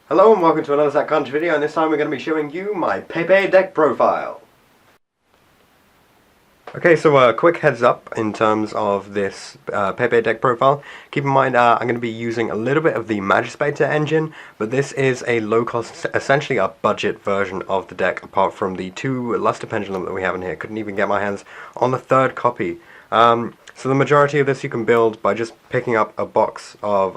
Hello and welcome to another Zach Conch video, and this time we're going to be showing you my Pepe deck profile. Okay, so a quick heads up in terms of this Pepe deck profile. Keep in mind I'm going to be using a little bit of the Magispector engine, but this is a low-cost, essentially a budget version of the deck, apart from the two Luster Pendulum that we have in here. Couldn't even get my hands on the third copy. So the majority of this you can build by just picking up a box of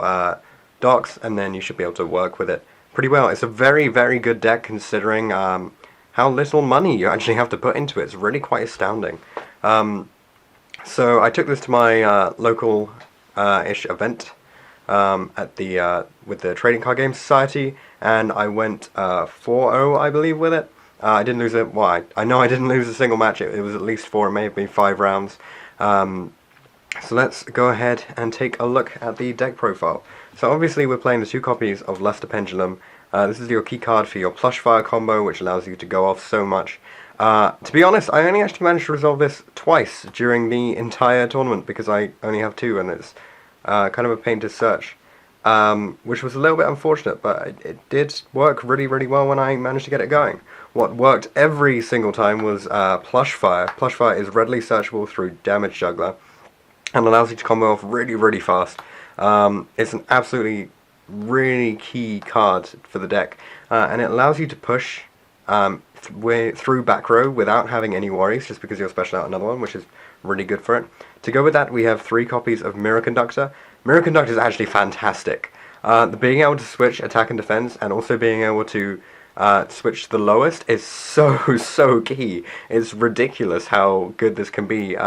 docks, and then you should be able to work with it pretty well. It's a very, very good deck considering how little money you actually have to put into it. It's really quite astounding. So I took this to my local-ish event at the with the Trading Card Game Society, and I went 4-0, I believe, with it. I didn't lose it. Well, I know I didn't lose a single match. It was at least 4, it may have been 5 rounds. So let's go ahead and take a look at the deck profile. So obviously we're playing the 2 copies of Luster Pendulum. This is your key card for your Plush Fire combo, which allows you to go off so much. To be honest, I only actually managed to resolve this twice during the entire tournament, because I only have 2 and it's kind of a pain to search. Which was a little bit unfortunate, but it did work really, really well when I managed to get it going. What worked every single time was Plush Fire. Plush Fire is readily searchable through Damage Juggler and allows you to combo off really, really fast. It's an absolutely really key card for the deck, and it allows you to push through back row without having any worries, just because you'll special out another one, which is really good for it. To go with that, we have 3 copies of Mirror Conductor. Mirror Conductor is actually fantastic. Being able to switch attack and defense, and also being able to switch to the lowest is so key. It's ridiculous how good this can be.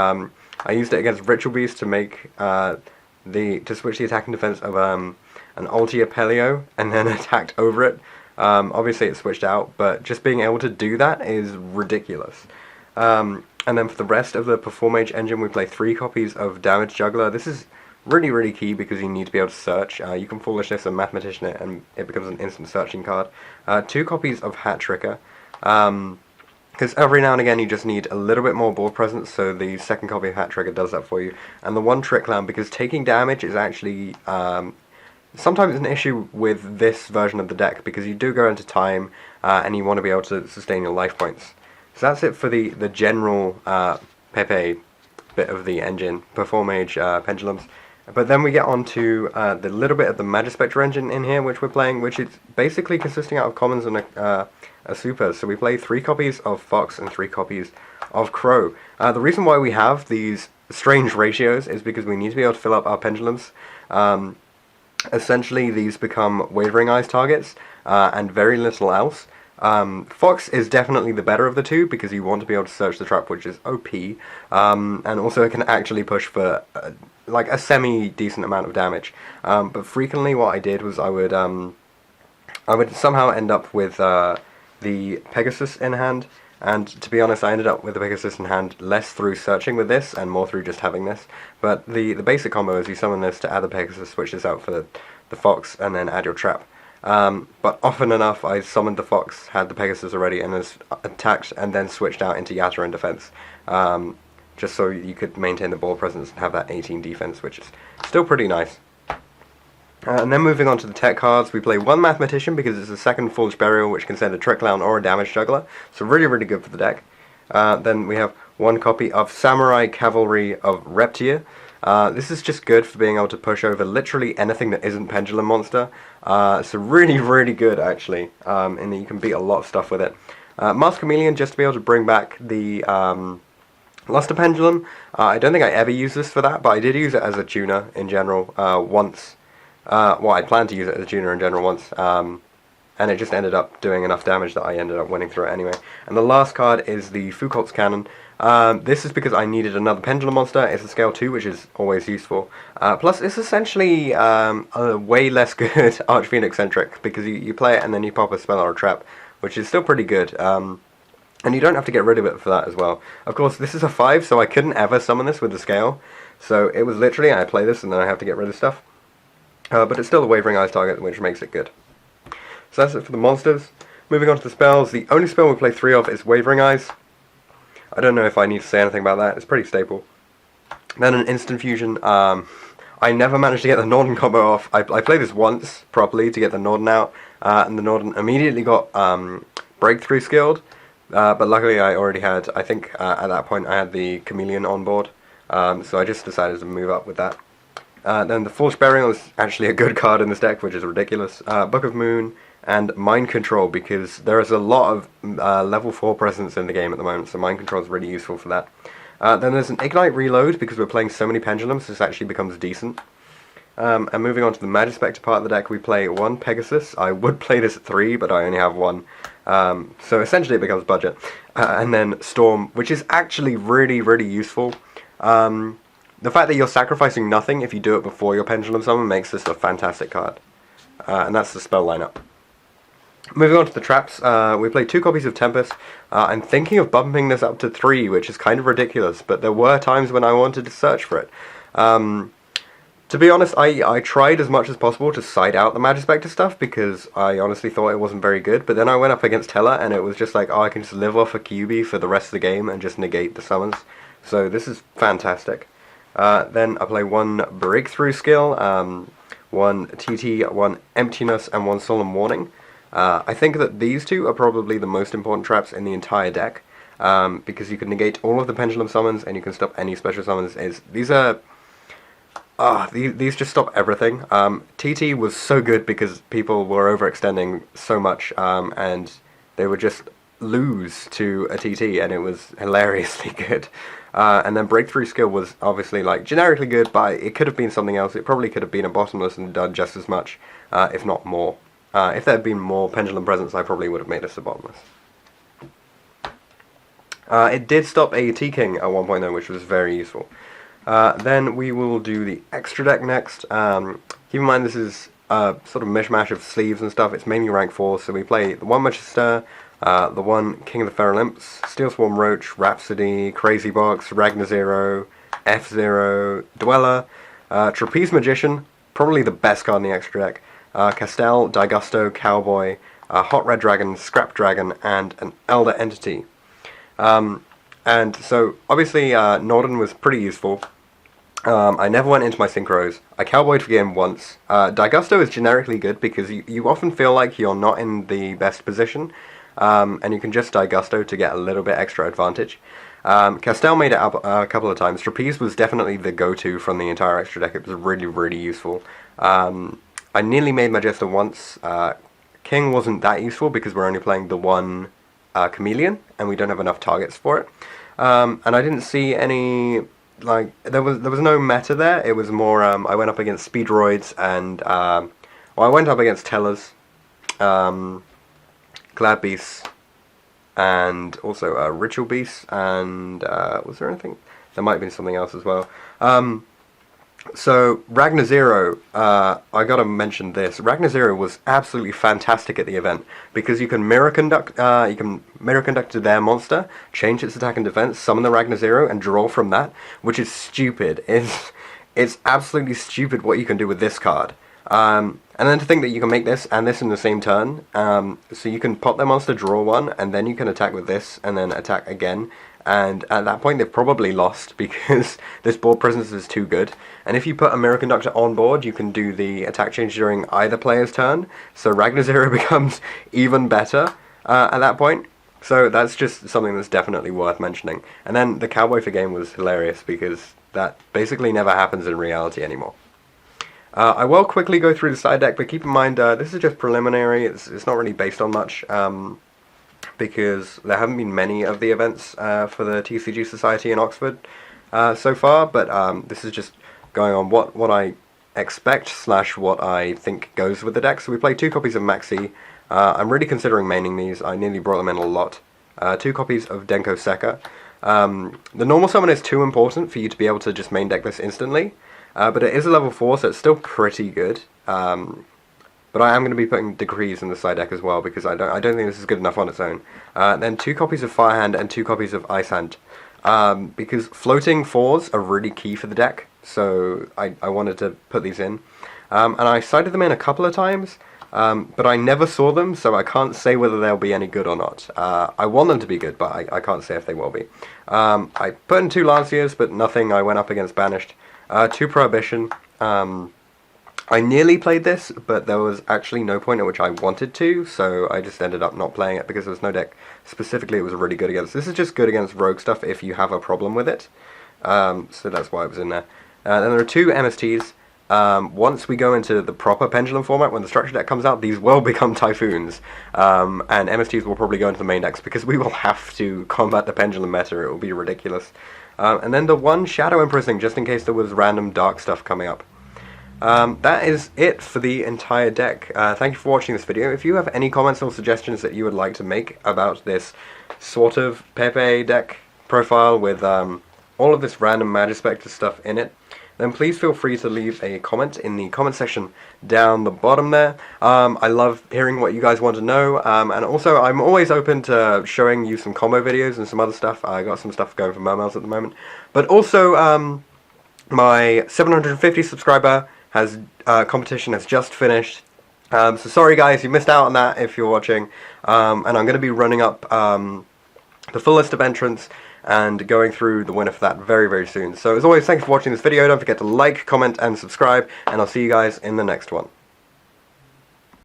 I used it against Ritual Beast to make to switch the attack and defense of an Altia Pelio, and then attacked over it. Obviously it switched out, but just being able to do that is ridiculous. And then for the rest of the Performage engine, we play 3 copies of Damage Juggler. This is really, really key because you need to be able to search. You can Foolish this and Mathematician it, and it becomes an instant searching card. 2 copies of Hat Tricker, because every now and again you just need a little bit more board presence, so the second copy of Hat Tricker does that for you. And the 1 Trick Clown, because taking damage is actually sometimes an issue with this version of the deck, because you do go into time and you want to be able to sustain your life points. So that's it for the general Pepe bit of the engine, Performage Pendulums. But then we get on to the little bit of the Magispector engine in here, which we're playing, which is basically consisting out of commons and a super. So we play 3 copies of Fox and 3 copies of Crow. The reason why we have these strange ratios is because we need to be able to fill up our pendulums. Essentially, these become Wavering Eyes targets, and very little else. Fox is definitely the better of the 2, because you want to be able to search the trap, which is OP, and also it can actually push for like a semi-decent amount of damage. But frequently what I did was I would somehow end up with the Pegasus in hand, and to be honest I ended up with the Pegasus in hand less through searching with this and more through just having this. But the basic combo is you summon this to add the Pegasus, switch this out for the Fox, and then add your trap. But often enough I summoned the Fox, had the Pegasus already, and was attacked and then switched out into Yatra in defense, just so you could maintain the ball presence and have that 18 defense, which is still pretty nice. And then moving on to the tech cards, we play 1 Mathematician because it's a second Foolish Burial, which can send a Trick Clown or a Damage Juggler, so really, really good for the deck. Then we have 1 copy of Samurai Cavalry of Reptia. This is just good for being able to push over literally anything that isn't Pendulum Monster. So really, really good actually, in that you can beat a lot of stuff with it. Masked Chameleon, just to be able to bring back the Luster Pendulum. I don't think I ever used this for that, but I did use it as a tuner in general once. Well, I planned to use it as a tuner in general once, and it just ended up doing enough damage that I ended up winning through it anyway. And the last card is the Foucault's Cannon. This is because I needed another Pendulum Monster. It's a scale 2, which is always useful. Plus, it's essentially a way less good Archphoenix centric, because you play it and then you pop a spell or a trap, which is still pretty good. And you don't have to get rid of it for that as well. Of course, this is a 5, so I couldn't ever summon this with the scale. So it was literally, I play this and then I have to get rid of stuff. But it's still a Wavering Eyes target, which makes it good. So that's it for the monsters. Moving on to the spells, the only spell we play 3 of is Wavering Eyes. I don't know if I need to say anything about that, it's pretty staple. Then an instant fusion. I never managed to get the Norden combo off. I played this once properly to get the Norden out, and the Norden immediately got breakthrough skilled. But luckily I already had, I think at that point I had the Chameleon on board, so I just decided to move up with that. Then the Forged Burial is actually a good card in this deck, which is ridiculous. Book of Moon and Mind Control, because there is a lot of level 4 presence in the game at the moment, so Mind Control is really useful for that. Then there's an Ignite Reload, because we're playing so many Pendulums, this actually becomes decent. And moving on to the Magispector part of the deck, we play 1 Pegasus. I would play this at 3, but I only have 1. So essentially it becomes budget. And then Storm, which is actually really, really useful. The fact that you're sacrificing nothing if you do it before your Pendulum Summon makes this a fantastic card. And that's the spell lineup. Moving on to the traps, we play 2 copies of Tempest. I'm thinking of bumping this up to 3, which is kind of ridiculous, but there were times when I wanted to search for it. To be honest, I tried as much as possible to side out the Magispector stuff, because I honestly thought it wasn't very good, but then I went up against Teller, and it was just like, oh, I can just live off a QB for the rest of the game and just negate the summons. So this is fantastic. Then I play 1 Breakthrough skill, 1 TT, 1 Emptiness, and 1 Solemn Warning. I think that these 2 are probably the most important traps in the entire deck, because you can negate all of the Pendulum summons, and you can stop any special summons. These just stop everything. TT was so good because people were overextending so much, and they would just lose to a TT, and it was hilariously good. And then Breakthrough skill was obviously like generically good, but it could have been something else. It probably could have been a Bottomless and done just as much, if not more. If there had been more Pendulum presence, I probably would have made this a Bottomless. It did stop a T-King at one point though, which was very useful. Then we will do the extra deck next. Keep in mind this is a sort of mishmash of sleeves and stuff. It's mainly rank 4, so we play the 1 Magister, the 1 King of the Feral Imps, Steel Swarm Roach, Rhapsody, Crazy Box, Ragnar Zero, F-Zero, Dweller, Trapeze Magician, probably the best card in the extra deck, Castell, Daigusto, Cowboy, Hot Red Dragon, Scrap Dragon, and an Elder Entity. And so, obviously, Norden was pretty useful. I never went into my synchros. I cowboyed for game once. Daigusto is generically good because you often feel like you're not in the best position, and you can just Daigusto to get a little bit extra advantage. Castell made it up a couple of times. Trapeze was definitely the go-to from the entire extra deck. It was really, really useful. I nearly made Magister once. King wasn't that useful because we're only playing the 1 Chameleon, and we don't have enough targets for it. And I didn't see any, like, there was no meta there. It was more, I went up against Speedroids and, I went up against Tellers, Glad Beasts, and also Ritual Beasts, and was there anything? There might have been something else as well. So, Ragnar Zero, I gotta mention this. Ragnar Zero was absolutely fantastic at the event, because you can mirror conduct to their monster, change its attack and defense, summon the Ragnar Zero, and draw from that, which is stupid. It's absolutely stupid what you can do with this card. And then to think that you can make this and this in the same turn, so you can pop their monster, draw 1, and then you can attack with this, and then attack again. And at that point they've probably lost because this board presence is too good. And if you put a Mirror Conductor on board, you can do the attack change during either player's turn, so Ragnar Zero becomes even better at that point. So that's just something that's definitely worth mentioning. And then the Cowboy for game was hilarious because that basically never happens in reality anymore. I will quickly go through the side deck, but keep in mind this is just preliminary. It's not really based on much. Because there haven't been many of the events for the TCG Society in Oxford so far, but this is just going on what I expect / what I think goes with the deck. So we play 2 copies of Maxi. I'm really considering maining these. I nearly brought them in a lot. 2 copies of Denko Sekka. The normal summon is too important for you to be able to just main deck this instantly, but it is a level 4, so it's still pretty good. But I am going to be putting Decrees in the side deck as well, because I don't think this is good enough on its own. Then 2 copies of Firehand and 2 copies of Ice Hand. Because floating 4s are really key for the deck, so I wanted to put these in. And I sided them in a couple of times, but I never saw them, so I can't say whether they'll be any good or not. I want them to be good, but I can't say if they will be. I put in 2 Lanciers, but nothing I went up against banished. 2 Prohibition. I nearly played this, but there was actually no point at which I wanted to, so I just ended up not playing it because there was no deck specifically it was really good against. This is just good against rogue stuff if you have a problem with it, so that's why it was in there. Then there are 2 MSTs. Once we go into the proper Pendulum format, when the structure deck comes out, these will become Typhoons, and MSTs will probably go into the main decks because we will have to combat the Pendulum meta. It will be ridiculous. And then the 1 Shadow Imprising, just in case there was random dark stuff coming up. That is it for the entire deck. Thank you for watching this video. If you have any comments or suggestions that you would like to make about this sort of Pepe deck profile with all of this random Magispector stuff in it, then please feel free to leave a comment in the comment section down the bottom there. I love hearing what you guys want to know, and also I'm always open to showing you some combo videos and some other stuff. I got some stuff going for Mermails at the moment, but also my 750 subscriber competition has just finished. So sorry guys, you missed out on that if you're watching. And I'm going to be running up the full list of entrants and going through the winner for that very, very soon. So as always, thanks for watching this video. Don't forget to like, comment, and subscribe, and I'll see you guys in the next one.